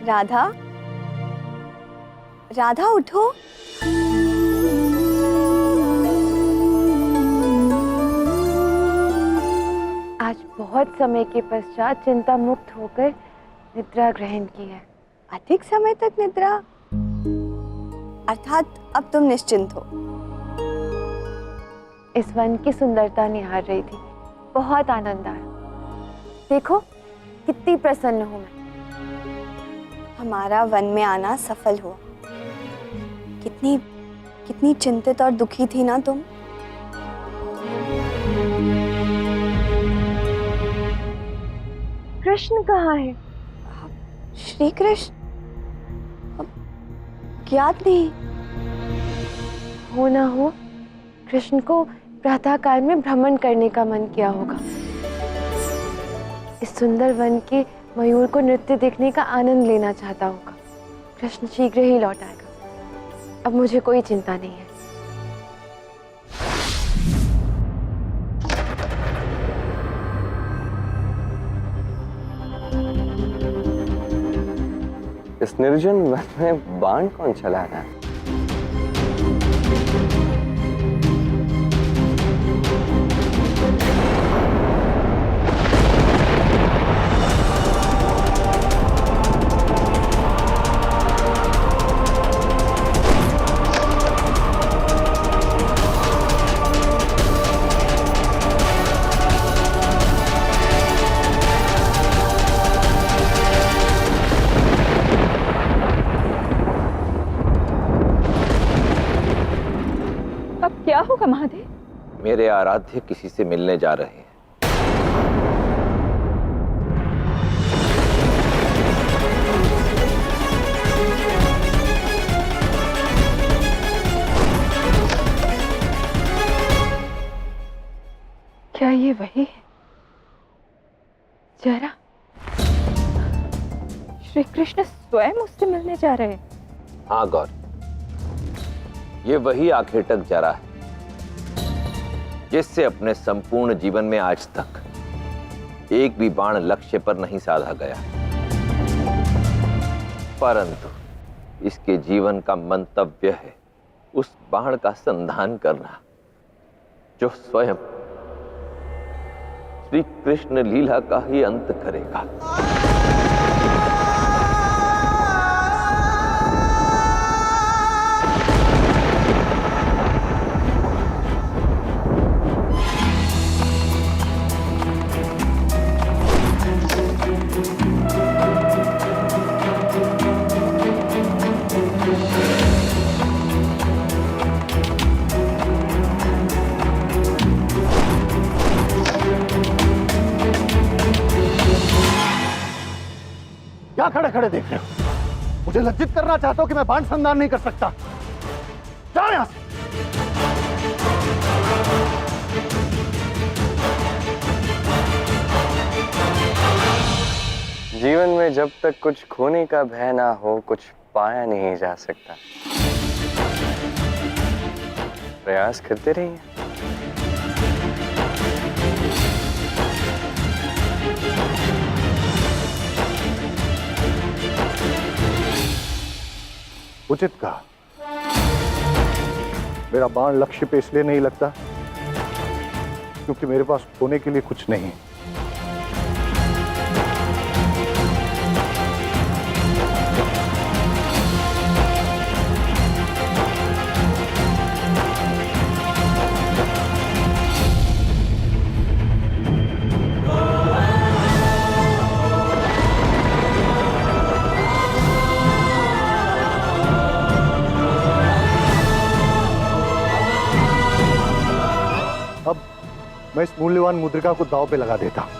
राधा, राधा उठो। आज बहुत समय के पश्चात चिंता मुक्त होकर निद्रा ग्रहण की है। अधिक समय तक निद्रा, अर्थात अब तुम निश्चिंत हो। इस वन की सुंदरता निहार रही थी, बहुत आनंद आया। देखो कितनी प्रसन्न हूं मैं। हमारा वन में आना सफल हुआ। कितनी कितनी चिंतित और दुखी थी ना तुम। कृष्ण कहाँ है? श्री कृष्ण ज्ञात नहीं। हो ना हो कृष्ण को प्रातः काल में भ्रमण करने का मन किया होगा। इस सुंदर वन के मयूर को नृत्य देखने का आनंद लेना चाहता होगा। कृष्ण शीघ्र ही लौट आएगा। अब मुझे कोई चिंता नहीं है। इस निर्जन वन में बाण कौन चला रहा है? क्या होगा महादेव? मेरे आराध्य किसी से मिलने जा रहे हैं। क्या ये वही है? जरा श्री कृष्ण स्वयं उससे मिलने जा रहे हैं। हाँ गौर, ये वही आखेटक जरा है जिससे अपने संपूर्ण जीवन में आज तक एक भी बाण लक्ष्य पर नहीं साधा गया, परंतु इसके जीवन का मंतव्य है उस बाण का संधान करना जो स्वयं श्री कृष्ण लीला का ही अंत करेगा। क्या खड़े खड़े देख रहे हो? मुझे लज्जित करना चाहते हो कि मैं बाण संधान नहीं कर सकता? जाओ यहां से। जीवन में जब तक कुछ खोने का भय ना हो, कुछ पाया नहीं जा सकता। प्रयास करते रहिए। उचित कहा। मेरा बाण लक्ष्य पे इसलिए नहीं लगता क्योंकि मेरे पास खोने के लिए कुछ नहीं। अब मैं इस मूल्यवान मुद्रिका को दांव पे लगा देता हूं।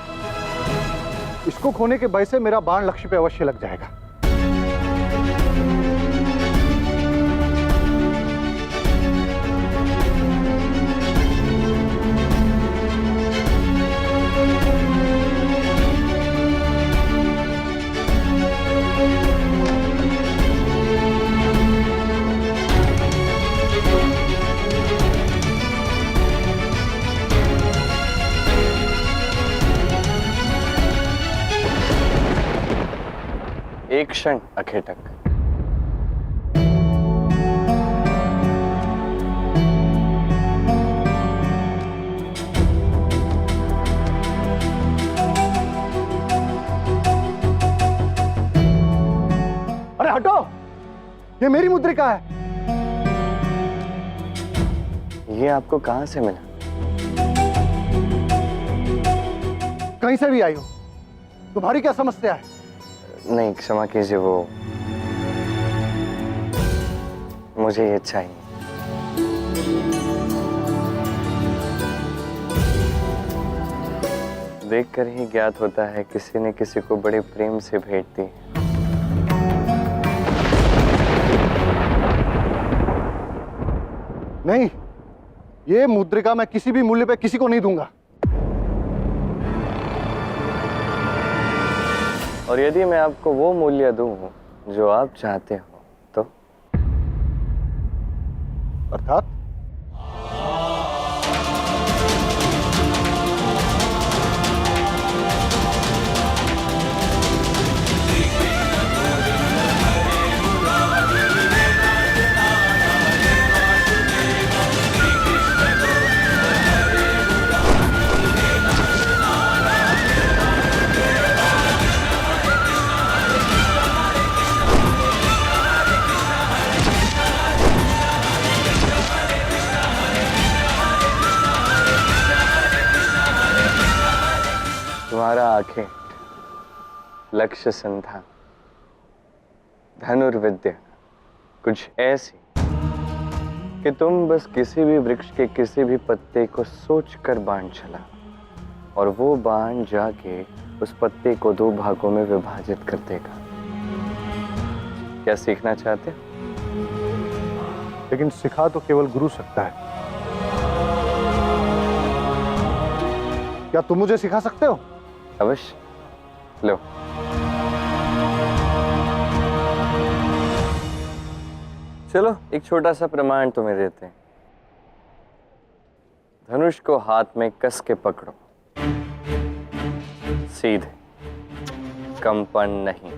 इसको खोने के भय से मेरा बाण लक्ष्य पे अवश्य लग जाएगा। एक क्षण अखेटक। अरे हटो, ये मेरी मुद्रिका है। ये आपको कहां से मिला? कहीं से भी आई हो, तुम्हारी क्या समस्या है? नहीं, क्षमा कीजिए, वो मुझे ये चाहिए। देखकर ही ज्ञात होता है किसी ने किसी को बड़े प्रेम से भेंट दी। नहीं, ये मुद्रिका मैं किसी भी मूल्य पे किसी को नहीं दूंगा। और यदि मैं आपको वो मूल्य दूं जो आप चाहते हो तो? अर्थात? तुम्हारा आखेट, लक्ष्य संधान, धनुर्विद्या कुछ ऐसी कि तुम बस किसी भी वृक्ष के किसी भी पत्ते को सोचकर बाण चला और वो बाण जाके उस पत्ते को दो भागों में विभाजित कर देगा। क्या सीखना चाहते हो? लेकिन सिखा तो केवल गुरु सकता है। क्या तुम मुझे सिखा सकते हो? अवश्य। लो, चलो एक छोटा सा प्रमाण तुम्हें देते हैं। धनुष को हाथ में कस के पकड़ो, सीधे, कंपन नहीं।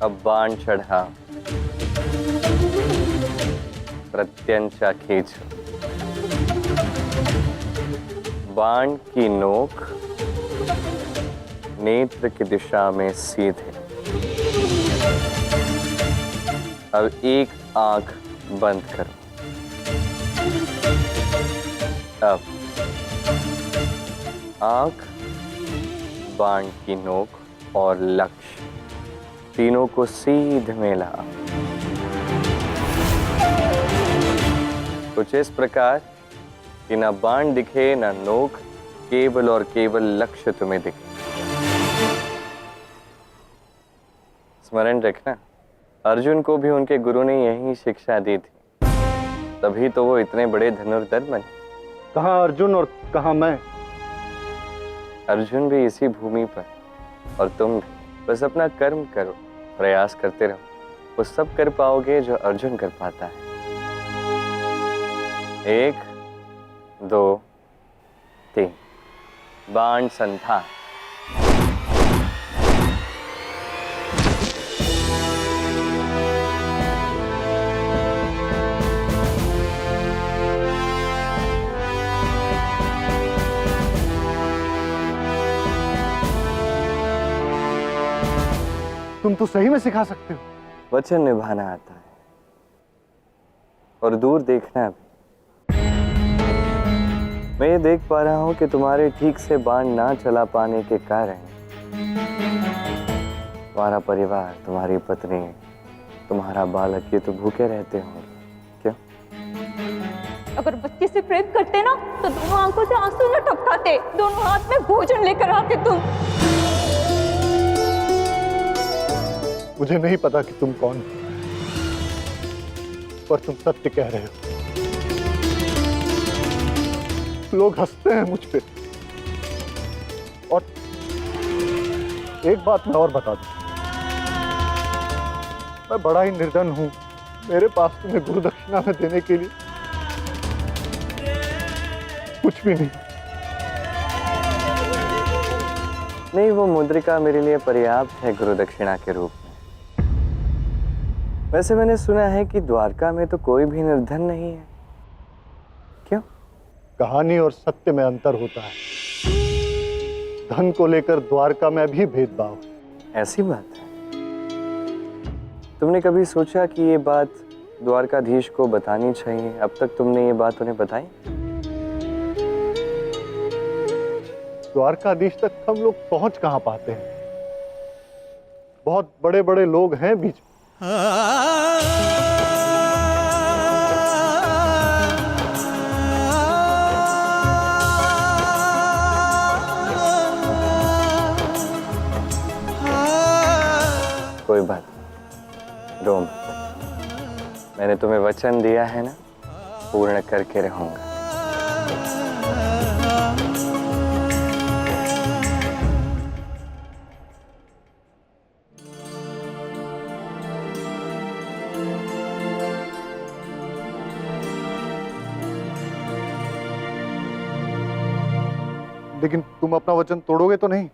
अब बाण चढ़ा, प्रत्यंचा खींचो। बाण की नोक नेत्र की दिशा में सीधे। अब एक आंख बंद करो। अब आंख, बाण की नोक और लक्ष्य तीनों को सीधे में ला। कुछ इस प्रकार कि ना बाण दिखे ना नोक, केवल और केवल लक्ष्य तुम्हें दिखे। स्मरण रखना, अर्जुन को भी उनके गुरु ने यही शिक्षा दी थी, तभी तो वो इतने बड़े धनुर्धर बने। कहाँ अर्जुन और कहाँ मैं? अर्जुन भी इसी भूमि पर और तुम भी। बस अपना कर्म करो, प्रयास करते रहो, वो सब कर पाओगे जो अर्जुन कर पाता है। 1 2 3 बाण संधान। तुम तो सही में सिखा सकते हो। वचन निभाना आता है और दूर देखना भी। मैं ये देख पा रहा हूं कि तुम्हारे ठीक से बाण ना चला पाने के कारण तुम्हारा परिवार, तुम्हारी पत्नी, तुम्हारा बालक ये तो भूखे रहते होंगे। क्यों? अगर बच्चे से प्रेम करते ना तो दोनों आंखों से आंसू न टपकाते, दोनों हाथ में भोजन लेकर आते तुम। मुझे नहीं पता कि तुम कौन हो, पर तुम सत्य कह रहे हो। लोग हंसते हैं मुझ पे। और एक बात मैं और बता दूं, मैं बड़ा ही निर्धन हूं। मेरे पास तुम्हें गुरु दक्षिणा में देने के लिए कुछ भी नहीं। नहीं, वो मुद्रिका मेरे लिए पर्याप्त है गुरु दक्षिणा के रूप में। वैसे मैंने सुना है कि द्वारका में तो कोई भी निर्धन नहीं है, क्यों? कहानी और सत्य में अंतर होता है। धन को लेकर द्वारका में भी भेदभाव है। ऐसी बात है? तुमने कभी सोचा कि ये बात द्वारकाधीश को बतानी चाहिए? अब तक तुमने ये बात उन्हें बताई? द्वारकाधीश तक हम लोग पहुंच कहां पाते हैं? बहुत बड़े बड़े लोग हैं बीच में। कोई बात नहीं, रो मत। मैंने तुम्हें वचन दिया है ना, पूर्ण करके रहूंगा। लेकिन तुम अपना वचन तोड़ोगे तो नहीं?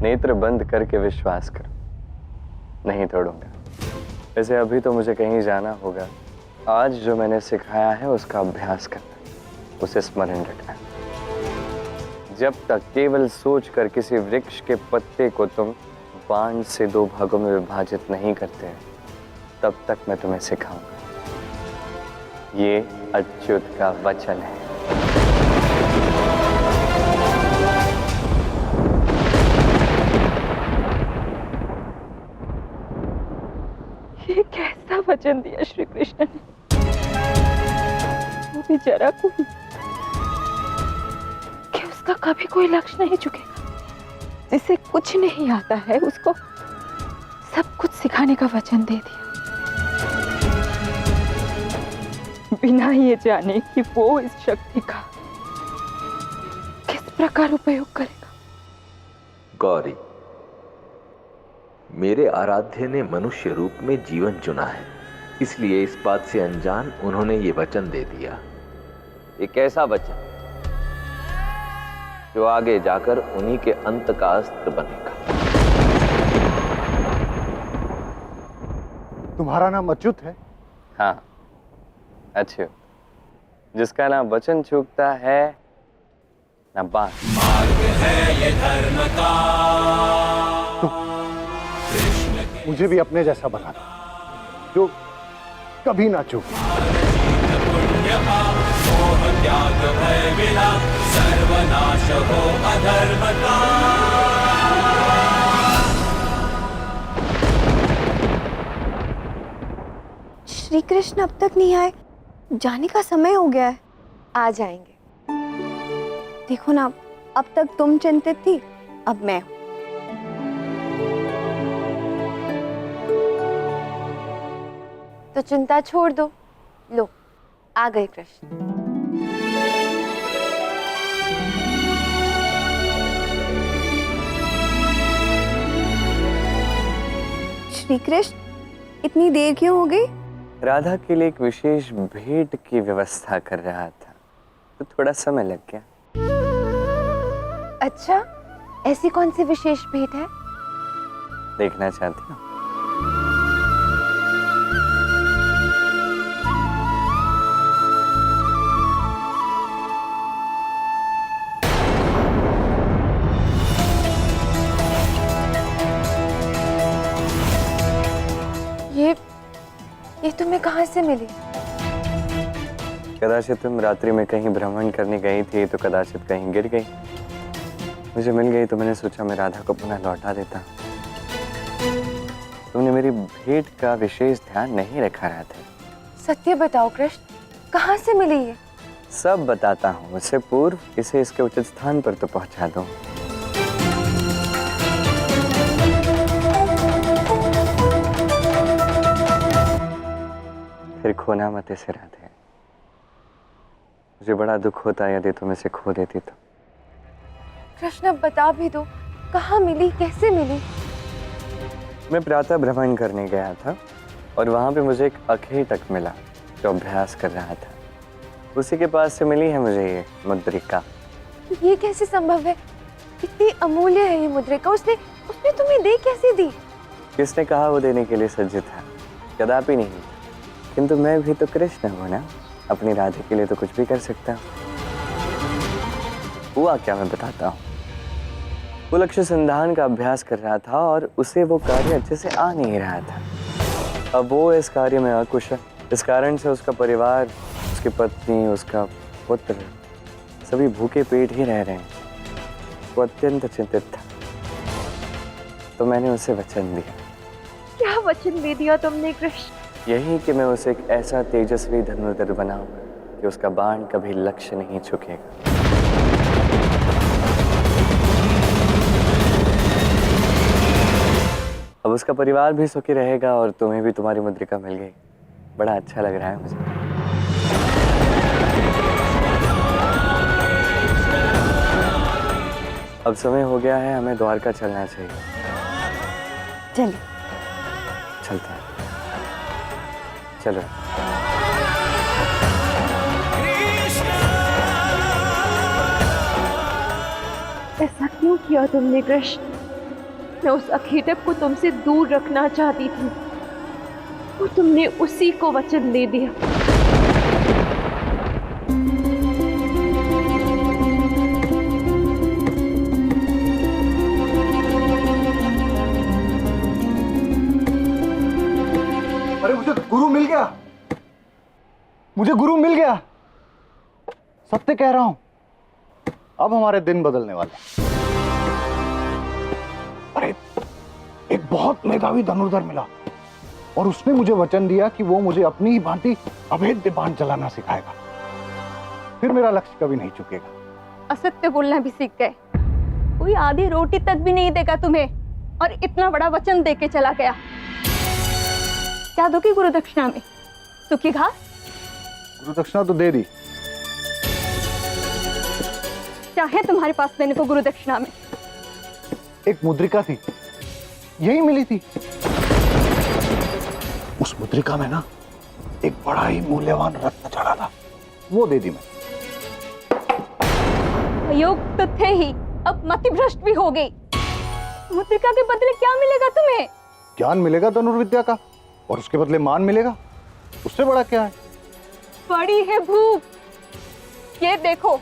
नेत्र बंद करके विश्वास करो, नहीं तोड़ूंगा। वैसे अभी तो मुझे कहीं जाना होगा। आज जो मैंने सिखाया है उसका अभ्यास करना, उसे स्मरण रखना। जब तक केवल सोचकर किसी वृक्ष के पत्ते को तुम बाण से 2 भागों में विभाजित नहीं करते, तब तक मैं तुम्हें सिखाऊंगा। ये अच्युत का वचन है। ये कैसा वचन दिया श्री कृष्ण ने, वो भी जरा को, कि उसका कभी कोई लक्ष्य नहीं झुकेगा। जिसे कुछ नहीं आता है उसको सब कुछ सिखाने का वचन दे दिया, बिना ये जाने कि वो इस शक्ति का किस प्रकार उपयोग करेगा। गौरी, मेरे आराध्य ने मनुष्य रूप में जीवन चुना है, इसलिए इस बात से अनजान उन्होंने ये वचन दे दिया। एक ऐसा वचन जो आगे जाकर उन्हीं के अंत का अस्त्र बनेगा। तुम्हारा नाम अच्युत है? हाँ, अच्युत, जिसका ना वचन चूकता है ना बात। मार्ग है ये धर्म का, मुझे भी अपने जैसा बना दो, जो कभी ना चूके। पुण्य का मोह त्याग भय मिला, सर्वनाश हो अधर्म का। श्री कृष्ण अब तक नहीं आए, जाने का समय हो गया है। आ जाएंगे। देखो ना, अब तक तुम चिंतित थी, अब मैं हूं। तो चिंता छोड़ दो। लो, आ गए कृष्ण। श्री कृष्ण, इतनी देर क्यों हो गई? राधा के लिए एक विशेष भेंट की व्यवस्था कर रहा था, तो थोड़ा समय लग गया। अच्छा, ऐसी कौन सी विशेष भेंट है? देखना चाहती हो? ये तुम्हें कहाँ से मिली? कदाचित तुम रात्रि में कहीं भ्रमण करने गई थी, तो कदाचित कहीं गिर गई, मुझे मिल गई, तो मैंने सोचा मैं राधा को पुनः लौटा देता। तुमने मेरी भेंट का विशेष ध्यान नहीं रखा राधा। सत्य बताओ कृष्ण, कहाँ से मिली ये? सब बताता हूँ, उससे पूर्व इसे इसके उचित स्थान पर तो पहुंचा दो। फिर खोना मत इसे राधे। मुझे बड़ा दुख होता यदि तुम इसे खो देती तो। कृष्ण बता भी दो, कहाँ मिली, कैसे मिली? मैं प्रातः भ्रमण करने गया था और वहां पे मुझे एक अखेटक मिला जो अभ्यास कर रहा था। उसी के पास से मिली है मुझे ये मुद्रिका। ये कैसे संभव है? कितनी अमूल्य है ये मुद्रिका, उसने उसने तुम्हें दे कैसे दी? किसने कहा वो देने के लिए सज्जित है? कदापि नहीं। किंतु मैं भी तो कृष्ण हूँ ना, अपनी राधे के लिए तो कुछ भी कर सकता हूँ। हुआ क्या मैं बताता हूँ। वो लक्ष्य संधान का अभ्यास कर रहा था और उसे वो कार्य अच्छे से आ नहीं रहा था। अब वो इस कार्य में अकुशल, इस कारण से उसका परिवार, उसकी पत्नी, उसका पुत्र सभी भूखे पेट ही रह रहे हैं। वो अत्यंत चिंतित था, तो मैंने उसे वचन दिया। क्या वचन दे दिया तुमने कृष्ण? यही कि मैं उसे एक ऐसा तेजस्वी धनुर्धर बनाऊंगा कि उसका बाण कभी लक्ष्य नहीं चुकेगा। अब उसका परिवार भी सुखी रहेगा और तुम्हें भी तुम्हारी मुद्रिका मिल गई। बड़ा अच्छा लग रहा है मुझे। अब समय हो गया है, हमें द्वारका चलना चाहिए। चलिए। चलते हैं, चलो। ऐसा क्यों किया तुमने कृष्ण? मैं उस अखेटक को तुमसे दूर रखना चाहती थी और तुमने उसी को वचन दे दिया। अरे मुझे गुरु मिल गया, मुझे गुरु मिल गया, सत्य कह रहा हूं। अब हमारे दिन बदलने वाले। अरे एक बहुत मेधावी धनुर्धर मिला और उसने मुझे वचन दिया कि वो मुझे अपनी ही भांति अभेद्य बाण चलाना सिखाएगा। फिर मेरा लक्ष्य कभी नहीं चुकेगा। असत्य बोलना भी सीख गए। कोई आधी रोटी तक भी नहीं देगा तुम्हें और इतना बड़ा वचन दे के चला गया। क्या दोगी गुरु दक्षिणा में? सूखी घास? गुरु दक्षिणा तो दे दी। क्या है तुम्हारे पास देने को गुरु दक्षिणा में? एक मुद्रिका थी, यही मिली थी। उस मुद्रिका में ना एक बड़ा ही मूल्यवान रत्न चढ़ा था, वो दे दी मैं। योग तो थे ही, अब मतिभ्रष्ट भी हो गई। मुद्रिका के बदले क्या मिलेगा तुम्हें? ज्ञान मिलेगा धनुर्विद्या का और उसके बदले मान मिलेगा। उससे बड़ा क्या है? बड़ी है भूख। ये देखो,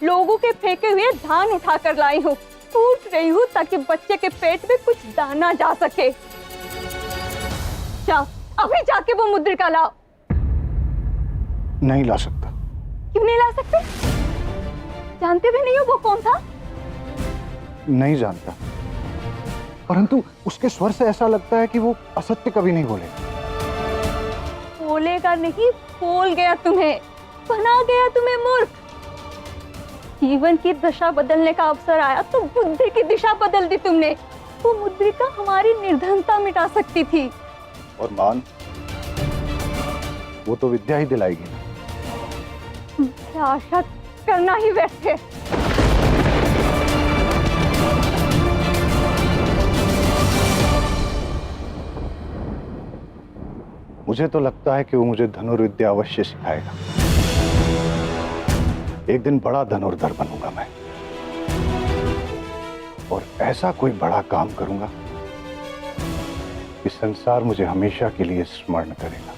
लोगों के फेंके हुए धान उठाकर लाई हूँ। कूट रही हूँ ताकि बच्चे के पेट में कुछ दाना जा सके। जाओ, अभी जाके वो मुद्रिका लाओ। नहीं ला सकता। क्यों नहीं ला सकते? जानते भी नहीं हो वो कौन था? नहीं जानता, परंतु उसके स्वर से ऐसा लगता है कि वो असत्य कभी नहीं बोलेगा। बोलेगा नहीं, बोल गया तुम्हें, बना गया तुम्हें मूर्ख। जीवन की दशा बदलने का अवसर आया तो बुद्धि की दिशा बदल दी तुमने। वो मुद्रिका हमारी निर्धनता मिटा सकती थी। और मान, वो तो विद्या ही दिलाएगी। क्या आशा करना ही व्यर्थ है। मुझे तो लगता है कि वो मुझे धनुर्विद्या अवश्य सिखाएगा। एक दिन बड़ा धनुर्धर बनूंगा मैं और ऐसा कोई बड़ा काम करूंगा कि संसार मुझे हमेशा के लिए स्मरण करेगा।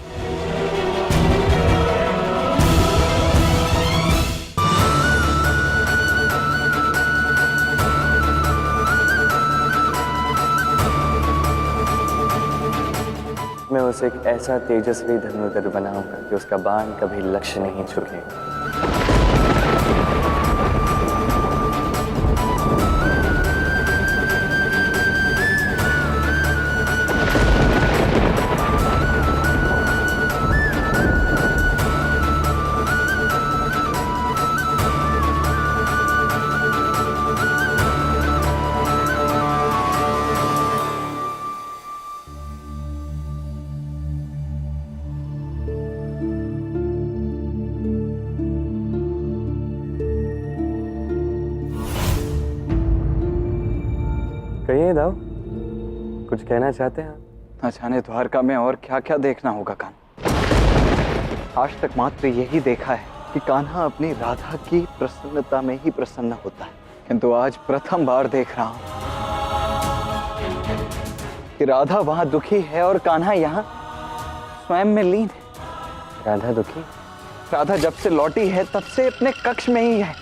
मैं उसे एक ऐसा तेजस्वी धनुर्धर बनाऊंगा कि उसका बाण कभी लक्ष्य नहीं चुकेगा। कहिए दाऊ, कुछ कहना चाहते हैं? न जाने द्वारका में और क्या क्या देखना होगा कान्हा। आज तक मात्र यही देखा है कि कान्हा अपनी राधा की प्रसन्नता में ही प्रसन्न होता है, किंतु आज प्रथम बार देख रहा हूं कि राधा वहां दुखी है और कान्हा यहाँ स्वयं में लीन है। राधा दुखी? राधा जब से लौटी है तब से अपने कक्ष में ही है,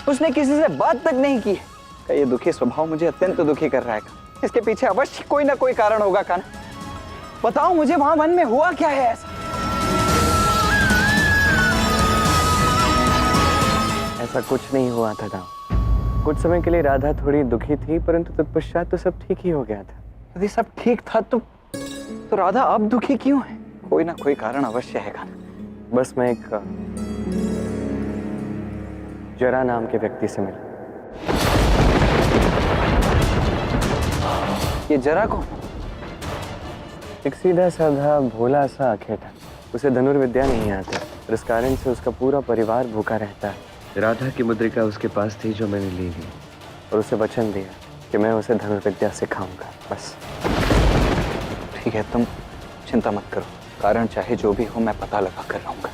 उसने किसी से बात तक नहीं की है। का ये दुखी स्वभाव मुझे अत्यंत दुखी कर रहा है। इसके पीछे अवश्य कोई ना कोई कारण होगा। कान्हा, बताओ मुझे वहां वन में हुआ क्या है ऐसा? ऐसा कुछ नहीं हुआ था दाऊ। कुछ समय के लिए राधा थोड़ी दुखी थी, परंतु तत्पश्चात तो सब ठीक ही हो गया था। यदि सब ठीक था तो राधा अब दुखी क्यों है? कोई ना कोई कारण अवश्य है। कान्हा, बस मैं एक जरा नाम के व्यक्ति से मिला। ये जरा कौन? एक सीधा साधा भोला सा अखेटा। उसे धनुर्विद्या नहीं आती, इस कारण से उसका पूरा परिवार भूखा रहता है। राधा की मुद्रिका उसके पास थी जो मैंने ले ली और उसे वचन दिया कि मैं उसे धनुर्विद्या सिखाऊंगा। बस ठीक है, तुम चिंता मत करो, कारण चाहे जो भी हो मैं पता लगा कर रहूंगा।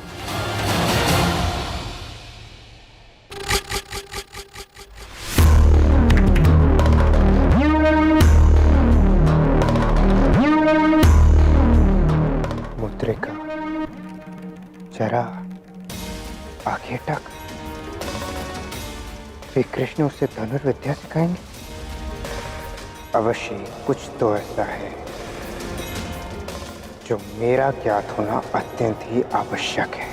मुद्रिका, जरा, आखेटक, श्री कृष्ण उसे धनुर्विद्या सिखाएंगे। अवश्य कुछ तो ऐसा है जो मेरा ज्ञात होना अत्यंत ही आवश्यक है।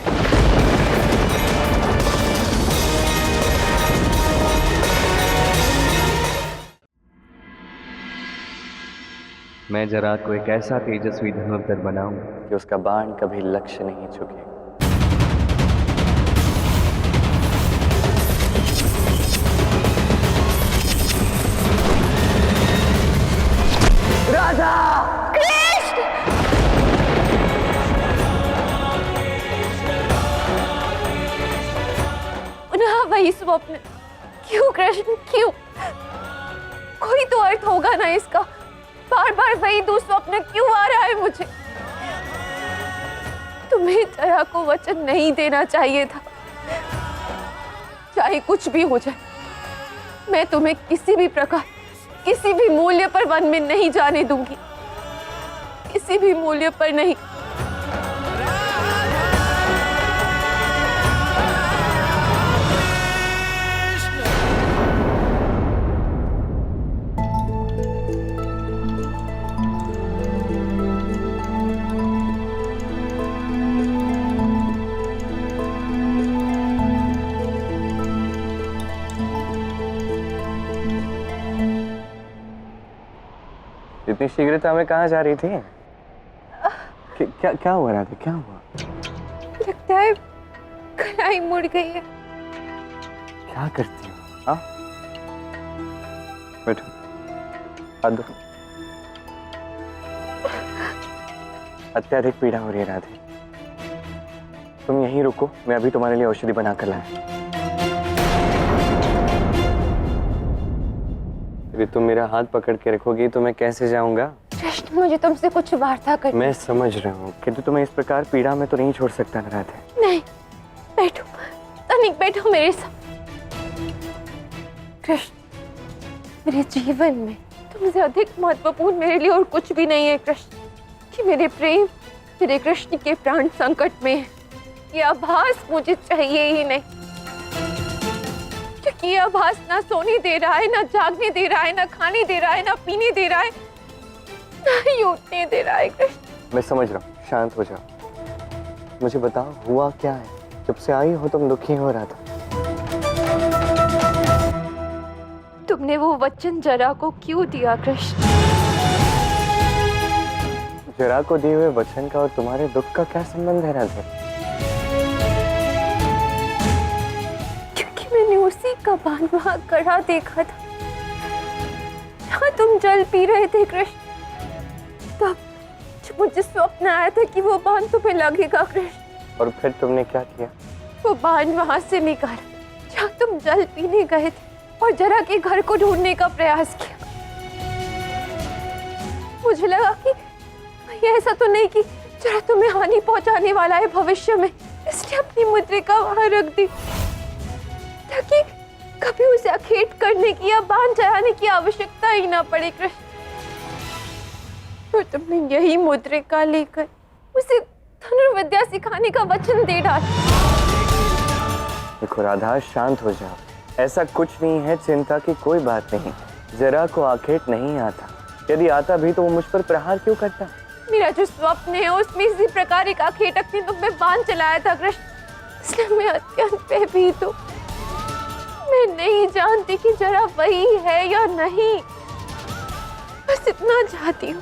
मैं जरा को एक ऐसा तेजस्वी धनुर्धर बनाऊंगा कि उसका बाण कभी लक्ष्य नहीं चुकेगा। राधा! पुनः वही स्वप्न। क्यों कृष्ण, क्यों? कोई तो अर्थ होगा ना इसका। बार बार वही दुस्वप्न क्यों आ रहा है मुझे? तुम्हें जरा को वचन नहीं देना चाहिए था। चाहे कुछ भी हो जाए, मैं तुम्हें किसी भी प्रकार, किसी भी मूल्य पर वन में नहीं जाने दूंगी। किसी भी मूल्य पर नहीं। इतनी शीघ्रता में कहाँ जा रही थी? क्या क्या हुआ रहा था? क्या हुआ? लगता है कलाई मुड़ गई है। क्या करती हो? हाँ, बैठो, हाथ दो। अत्यधिक पीड़ा हो रही है राधे, तुम यहीं रुको, मैं अभी तुम्हारे लिए औषधि बना कर लाया। यदि तुम मेरा हाथ पकड़ के रखोगी तो मैं कैसे जाऊंगा? कृष्ण, मुझे तुमसे कुछ वार्ता करनी। मैं समझ रहा हूँ, किंतु तुम्हें इस प्रकार पीड़ा में तो नहीं छोड़ सकता ना राधे। नहीं, बैठो, तनिक बैठो मेरे साथ। कृष्ण, मेरे जीवन में तुमसे अधिक महत्वपूर्ण मेरे लिए और कुछ भी नहीं है कृष्ण, कि मेरे प्रेम, मेरे कृष्ण के प्राण संकट में है। ये आभास मुझे चाहिए ही नहीं, क्योंकि ये आभास ना सोने दे रहा है, ना जागने दे रहा है, ना खाने दे रहा है, ना पीने दे रहा है, ना ही उठने दे रहा है। कृष्ण, मैं समझ रहा हूँ, शांत हो जाओ। मुझे बताओ हुआ क्या है? जब से आई हो तुम दुखी हो रहा था। तुमने वो वचन जरा को क्यों दिया कृष्ण? जरा को दिए हुए वचन का और तुम्हारे दुख का क्या संबंध है राधे? क्योंकि मैंने उसी का बाण वहां खड़ा देखा था, जहाँ तुम जल पी रहे थे कृष्ण। तब मुझे स्वप्न आया था कि वो बाण तुम्हें लगेगा कृष्ण। और फिर तुमने क्या किया? वो बाण वहां से निकाला जहाँ तुम जल पीने गए थे और जरा के घर को ढूंढने का प्रयास किया। मुझे लगा कि ये ऐसा तो नहीं कि जरा तुम्हें हानि पहुंचाने वाला है भविष्य में, इसलिए अपनी मुद्रिका वहां रख दी ताकि कभी उसे अखेट करने की या बांध चढ़ाने की आवश्यकता ही ना पड़े कृष्ण। और तुमने यही मुद्रिका लेकर उसे धनुर्विद्या सिखाने का वचन दे डाला। देखो राधा, शांत हो जाओ। ऐसा कुछ नहीं है, चिंता की कोई बात नहीं। जरा को आखेट नहीं आता, यदि आता भी तो वो मुझ पर प्रहार क्यों करता? मेरा जो स्वप्न है उसमें इसी प्रकार एक आखेटक ने तुम पे बांध चलाया था कृष्ण, इसलिए मैं अत्यंत भयभीत हूँ। मैं नहीं जानती कि जरा वही है या नहीं, बस इतना चाहती हूँ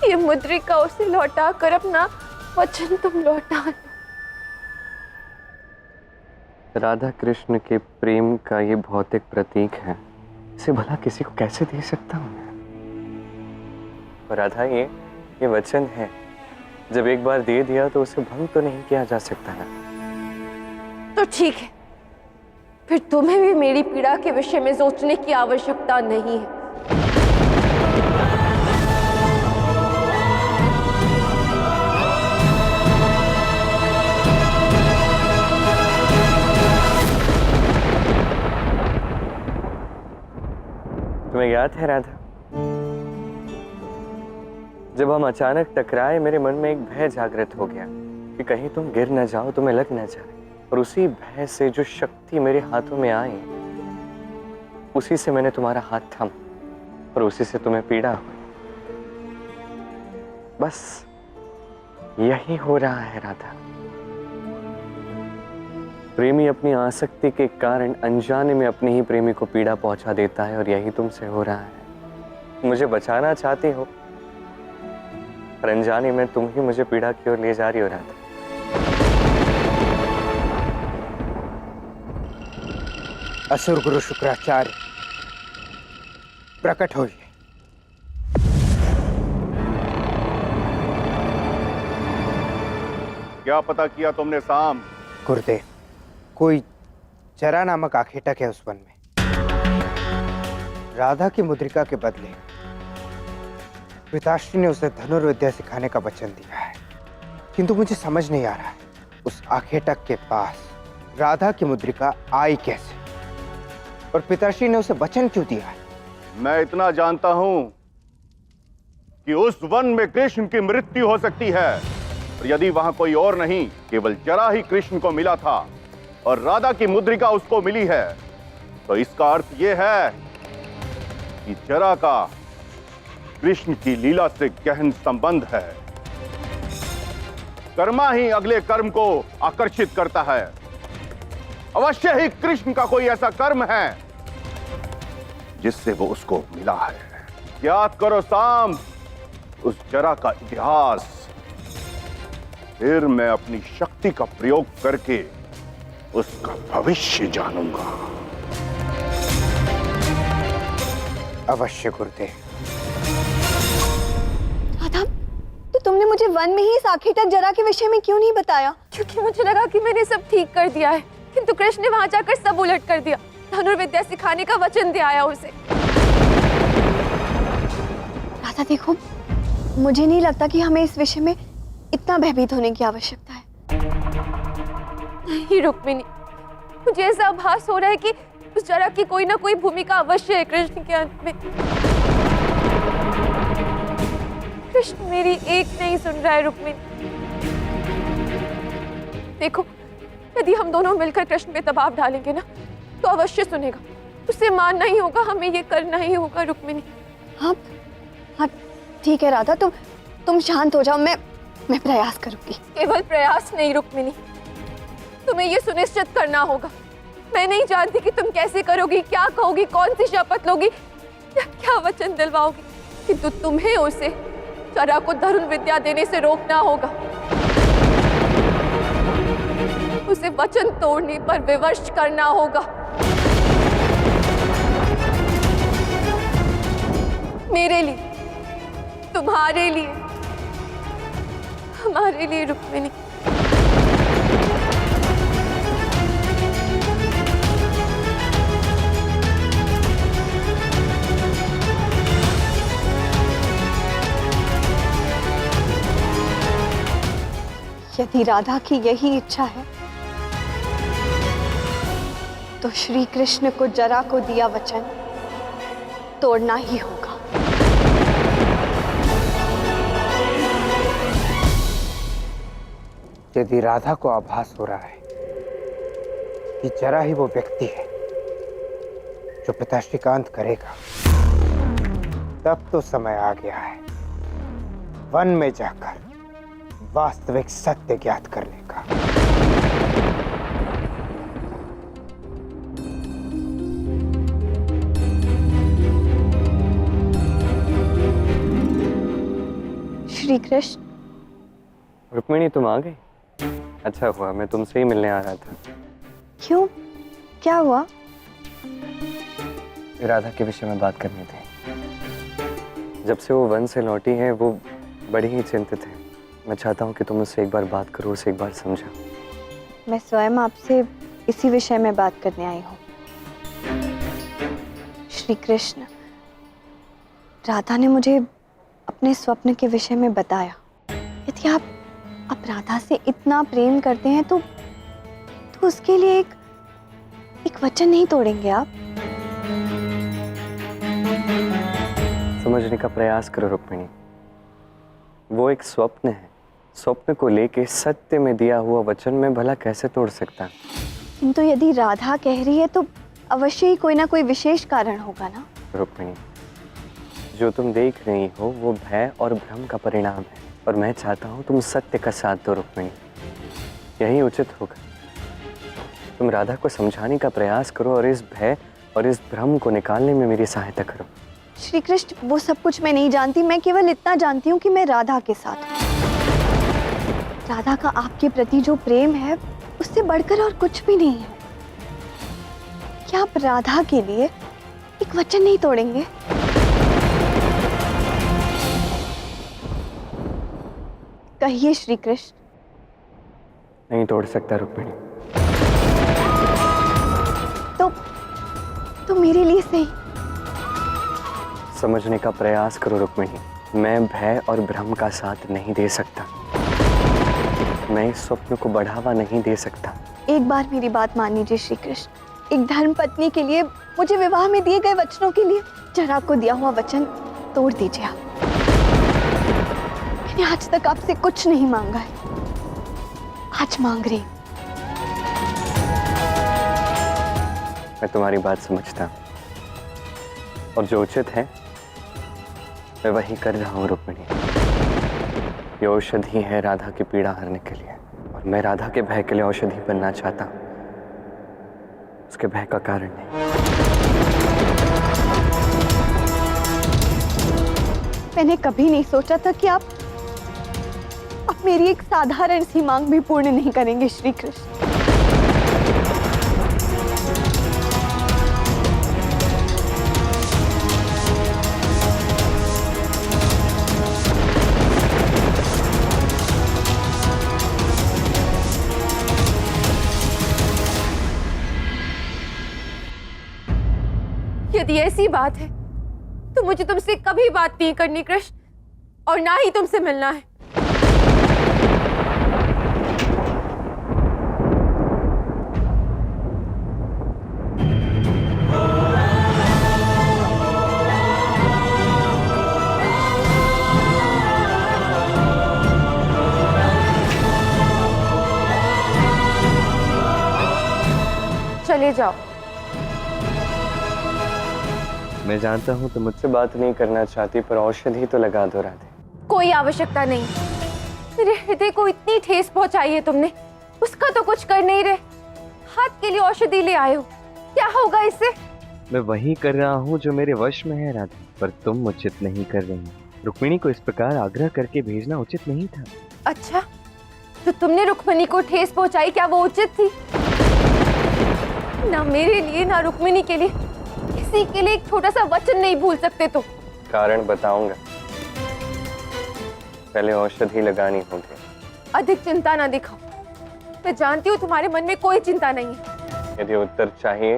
ये मुद्रिका उसे लौटा कर अपना वचन तुम लौटा लो। राधा कृष्ण के प्रेम का ये भौतिक प्रतीक है, इसे भला किसी को कैसे दे सकता हूँ मैं? और राधा, ये वचन है, जब एक बार दे दिया तो उसे भंग तो नहीं किया जा सकता ना। तो ठीक है, फिर तुम्हें भी मेरी पीड़ा के विषय में सोचने की आवश्यकता नहीं है। तुम्हें याद है राधा, जब हम अचानक टकराए मेरे मन में एक भय जागृत हो गया कि कहीं तुम गिर न जाओ, तुम्हें लग न जाए। और उसी भय से जो शक्ति मेरे हाथों में आई, उसी से मैंने तुम्हारा हाथ थामा और उसी से तुम्हें पीड़ा हुई। बस यही हो रहा है राधा। प्रेमी अपनी आसक्ति के कारण अनजाने में अपने ही प्रेमी को पीड़ा पहुंचा देता है, और यही तुमसे हो रहा है। मुझे बचाना चाहती हो, पर अनजाने में तुम ही मुझे पीड़ा की ओर ले जा रही हो राधा। असुर गुरु शुक्राचार्य प्रकट होइए। क्या पता किया तुमने साम? गुरुदेव, कोई जरा नामक आखेटक है उस वन में। राधा की मुद्रिका के बदले पिताश्री ने उसे धनुर्विद्या सिखाने का वचन दिया है, किंतु मुझे समझ नहीं आ रहा है उस आखेटक के पास राधा की मुद्रिका आई कैसे, और पिताश्री ने उसे वचन क्यों दिया है? मैं इतना जानता हूं कि उस वन में कृष्ण की मृत्यु हो सकती है, और यदि वहां कोई और नहीं, केवल जरा ही कृष्ण को मिला था और राधा की मुद्रिका उसको मिली है, तो इसका अर्थ यह है कि जरा का कृष्ण की लीला से गहन संबंध है। कर्मा ही अगले कर्म को आकर्षित करता है। अवश्य ही कृष्ण का कोई ऐसा कर्म है जिससे वो उसको मिला है। याद करो साम उस जरा का इतिहास, फिर मैं अपनी शक्ति का प्रयोग करके उसका भविष्य जानूंगा। अवश्य गुरुदेव। राधा, तो तुमने मुझे वन में ही इस आखेटक जरा के विषय में क्यों नहीं बताया? क्योंकि मुझे लगा कि मैंने सब ठीक कर दिया है, किंतु कृष्ण ने वहां जाकर सब उलट कर दिया। धनुर्विद्या सिखाने का वचन दिया उसे। राधा देखो, मुझे नहीं लगता कि हमें इस विषय में इतना भयभीत होने की आवश्यकता है। नहीं रुक्मिणी, मुझे ऐसा आभास हो रहा है कि उस जरा की कोई ना कोई भूमिका अवश्य है कृष्ण के अंत में। कृष्ण मेरी एक नहीं सुन रहा है रुक्मिणी। देखो, यदि हम दोनों मिलकर कृष्ण पे दबाव डालेंगे ना, तो अवश्य सुनेगा। उसे मानना ही होगा, हमें ये करना ही होगा रुक्मिणी। हाँ हाँ ठीक है राधा, तुम शांत हो जाओ, मैं प्रयास करूंगी। केवल प्रयास नहीं रुक्मिणी, तुम्हें ये सुनिश्चित करना होगा। मैं नहीं जानती कि तुम कैसे करोगी, क्या कहोगी, कौन सी शपथ लोगी या क्या वचन दिलवाओगी, किंतु तुम्हें उसे जरा को धनुर्विद्या देने से रोकना होगा। उसे वचन तोड़ने पर विवश करना होगा। मेरे लिए, तुम्हारे लिए, हमारे लिए रुक्मिणी। यदि राधा की यही इच्छा है तो श्री कृष्ण को जरा को दिया वचन तोड़ना ही होगा। यदि राधा को आभास हो रहा है कि जरा ही वो व्यक्ति है जो पिता श्रीकांत करेगा, तब तो समय आ गया है वन में जाकर वास्तविक सत्य ज्ञात करने का। श्री कृष्ण। रुक्मिणी, तुम आ गई? अच्छा हुआ, मैं तुमसे ही मिलने आ रहा था। क्यों, क्या हुआ? राधा के विषय में बात करनी थी। जब से वो वन से लौटी है वो बड़ी ही चिंतित है। मैं चाहता हूँ कि तुम उससे एक बार बात करो, उसे एक बार समझो। मैं स्वयं आपसे इसी विषय में बात करने आई हूँ। श्री कृष्ण, राधा ने मुझे अपने स्वप्न के विषय में बताया। यदि आप राधा से इतना प्रेम करते हैं तो उसके लिए एक वचन नहीं तोड़ेंगे आप? समझने का प्रयास करो रुक्मिणी। वो एक स्वप्न है। स्वप्न को लेके सत्य में दिया हुआ वचन मैं भला कैसे तोड़ सकता? किंतु यदि राधा कह रही है तो अवश्य ही कोई ना कोई विशेष कारण होगा ना? रुक्मिणी, जो तुम देख रही हो वो भय और भ्रम का परिणाम है, और मैं चाहता हूँ तुम सत्य का साथ दो रुक्मिणी। यही उचित होगा। तुम राधा को समझाने का प्रयास करो और इस भय और इस भ्रम को निकालने में मेरी सहायता करो। श्री कृष्ण, वो सब कुछ मैं नहीं जानती। मैं केवल इतना जानती हूँ कि मैं राधा के साथ हूँ। राधा का आपके प्रति जो प्रेम है उससे बढ़कर और कुछ भी नहीं है। क्या आप राधा के लिए एक वचन नहीं तोड़ेंगे? कहिए श्री कृष्ण। नहीं तोड़ सकता रुक्मिणी। तो मेरे लिए सही। समझने का प्रयास करो रुक्मिणी। मैं भय और भ्रम का साथ नहीं दे सकता। मैं इस स्वप्न को बढ़ावा नहीं दे सकता। एक बार मेरी बात मान लीजिए श्री कृष्ण। एक धर्म पत्नी के लिए, मुझे विवाह में दिए गए वचनों के लिए जरा को दिया हुआ वचन तोड़ दीजिए आप। मैंने आज तक आपसे कुछ नहीं मांगा है, आज मांग रही हूं। मैं तुम्हारी बात समझता हूँ और जो उचित है मैं वही कर रहा हूँ रुक्मिणी। ये औषधि है राधा की पीड़ा हरने के लिए, और मैं राधा के भय के लिए औषधि बनना चाहता हूँ, उसके भय का कारण नहीं। मैंने कभी नहीं सोचा था कि आप मेरी एक साधारण सी मांग भी पूर्ण नहीं करेंगे श्री कृष्ण। यदि ऐसी बात है तो मुझे तुमसे कभी बात नहीं करनी कृष्ण, और ना ही तुमसे मिलना है। चले जाओ। मैं जानता हूँ तुम मुझसे बात नहीं करना चाहती, पर औषधि तो लगा दो राधे। कोई आवश्यकता नहीं। मेरे हृदय को इतनी ठेस पहुंचाई है तुमने, उसका तो कुछ कर नहीं रहे। हाथ के लिए औषधि ले आए हो, क्या होगा इससे? मैं वही कर रहा हूँ जो मेरे वश में है राधे, पर तुम उचित नहीं कर रही। रुक्मिणी को इस प्रकार आग्रह करके भेजना उचित नहीं था। अच्छा, तो तुमने रुक्मिणी को ठेस पहुंचाई, क्या वो उचित थी? ना मेरे लिए ना रुक्मिणी के लिए, किसी के लिए एक छोटा सा वचन नहीं भूल सकते तुम। कारण बताऊंगा, पहले औषधि लगानी होगी। अधिक चिंता ना दिखाओ, मैं जानती हूँ तुम्हारे मन में कोई चिंता नहीं है। यदि उत्तर चाहिए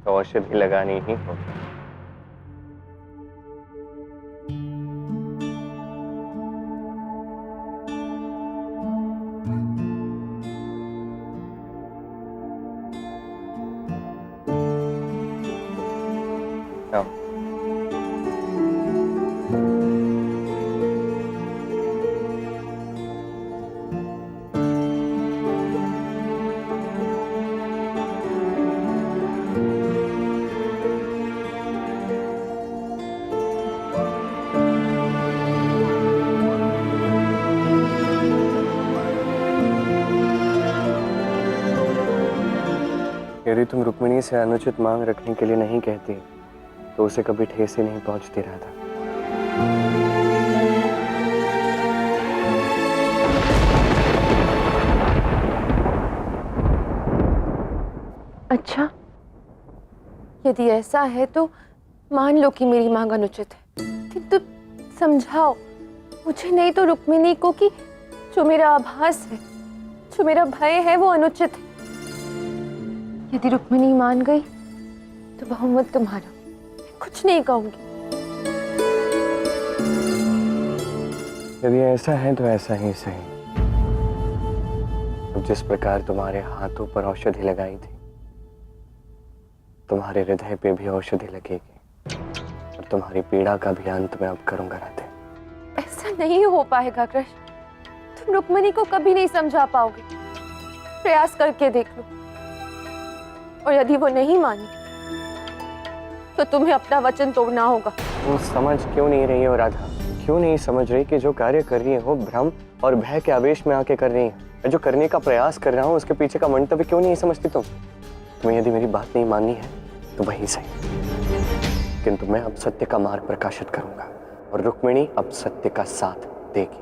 तो औषधि लगानी ही होगी। आओ। यदि तुम रुक्मिणी से अनुचित मांग रखने के लिए नहीं कहती तो उसे कभी ठेस ही नहीं पहुंचती राधा। अच्छा, यदि ऐसा है तो मान लो कि मेरी मांग अनुचित है, किंतु समझाओ मुझे नहीं तो रुक्मिणी को कि जो मेरा आभास है, जो मेरा भय है वो अनुचित है। यदि रुक्मिणी मान गई तो बहुमत तुम्हारा, मैं कुछ नहीं कहूंगी। यदि ऐसा है तो ऐसा ही सही। अब जिस प्रकार तुम्हारे हाथों पर औषधि लगाई थी, तुम्हारे हृदय पे भी औषधि लगेगी और तुम्हारी पीड़ा का भी अंत मैं अब करूंगा राधे। ऐसा नहीं हो पाएगा कृष्ण, तुम रुक्मिणी को कभी नहीं समझा पाओगे। प्रयास करके देख लो, और यदि वो नहीं मानी तो तुम्हें अपना वचन तोड़ना होगा। तुम समझ क्यों नहीं रही हो राधा? क्यों नहीं समझ रही कि जो कार्य कर रही हो भ्रम और भय के आवेश में आके कर रही है? मैं जो करने का प्रयास कर रहा हूँ उसके पीछे का मंतव्य क्यों नहीं समझती तुम? तुम्हें यदि मेरी बात नहीं माननी है तो वही सही, किंतु मैं अब सत्य का मार्ग प्रकाशित करूंगा और रुक्मिणी अब सत्य का साथ देगी।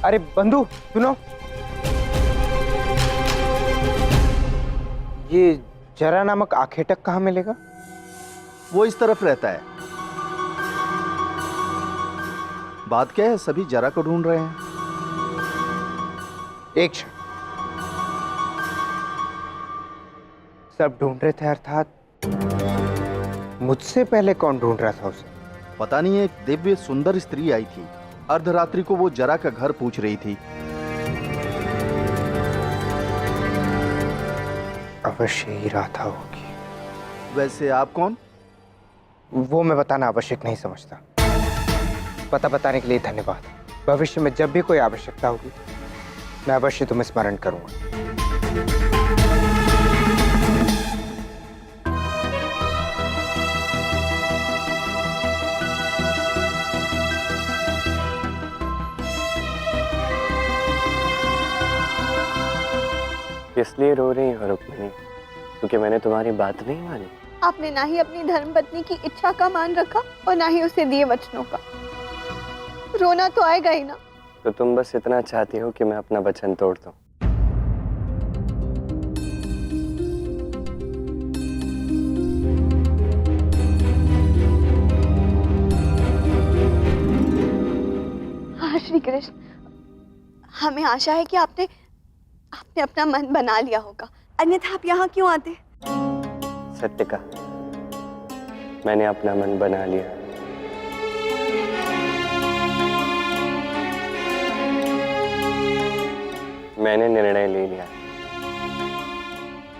अरे बंधु सुनो, ये जरा नामक आखेटक कहाँ मिलेगा? वो इस तरफ रहता है। बात क्या है, सभी जरा को ढूंढ रहे हैं। एक क्षण, सब ढूंढ रहे थे अर्थात मुझसे पहले कौन ढूंढ रहा था उसे? पता नहीं, एक दिव्य सुंदर स्त्री आई थी। अर्धरात्रि को वो जरा का घर पूछ रही थी। अवश्य ही राधा होगी। वैसे आप कौन? वो मैं बताना आवश्यक नहीं समझता। पता बताने के लिए धन्यवाद। भविष्य में जब भी कोई आवश्यकता होगी मैं अवश्य तुम्हें स्मरण करूंगा। इसलिए रो रही हो रुक्मिणी क्योंकि मैंने तुम्हारी बात नहीं मानी? आपने ना ही अपनी धर्मपत्नी की इच्छा का मान रखा और ना ही उसे दिए वचनों का। रोना तो आएगा ही ना। तो तुम बस इतना चाहती हो कि मैं अपना वचन तोड़ दूं। हाँ श्री कृष्ण, हमें आशा है कि आपने अपना मन बना लिया होगा, अन्यथा आप यहाँ क्यों आते? सत्य का मैंने अपना मन बना लिया। मैंने निर्णय ले लिया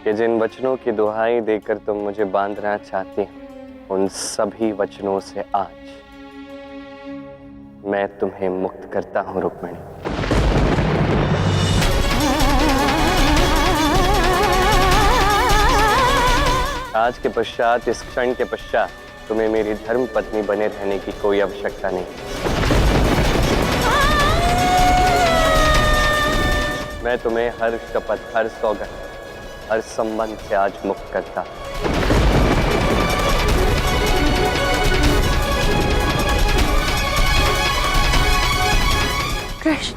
कि जिन वचनों की दुहाई देकर तुम मुझे बांधना चाहती हो उन सभी वचनों से आज मैं तुम्हें मुक्त करता हूं रुक्मिणी। आज के पश्चात, इस क्षण के पश्चात तुम्हें मेरी धर्म पत्नी बने रहने की कोई आवश्यकता नहीं। मैं तुम्हें हर शपथ, हर सौगंध, हर संबंध से आज मुक्त करता। कृष्ण,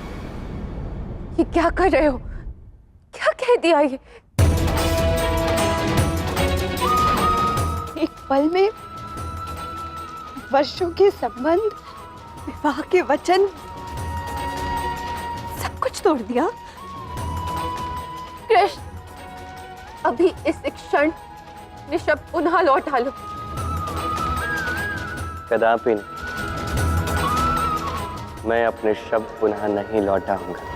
ये क्या कर रहे हो? क्या कह दिया ये? एक पल में वर्षों के संबंध, विवाह के वचन, सब कुछ तोड़ दिया। कृष्ण, अभी इस क्षण अपने शब्द पुनः लौटा लो। कदापि नहीं, मैं अपने शब्द पुनः नहीं लौटाऊंगा।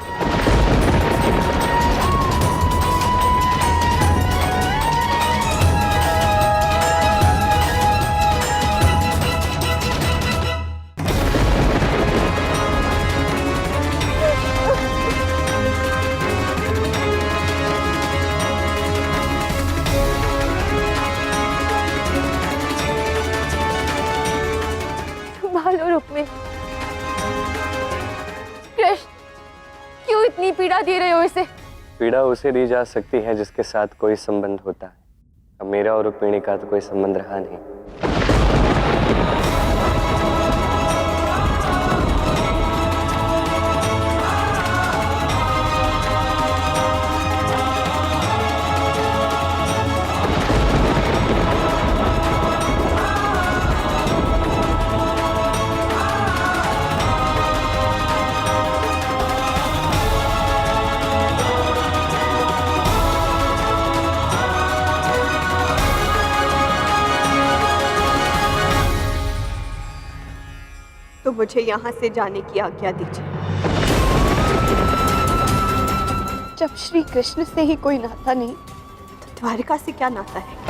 संभालो रुक्मिणी। कृष्ण, क्यों इतनी पीड़ा दे रहे हो इसे? पीड़ा उसे दी जा सकती है जिसके साथ कोई संबंध होता है। अब मेरा और रुक्मिणी का तो कोई संबंध रहा नहीं। तो मुझे यहाँ से जाने की आज्ञा दीजिए। जब श्री कृष्ण से ही कोई नाता नहीं, तो द्वारिका से क्या नाता है?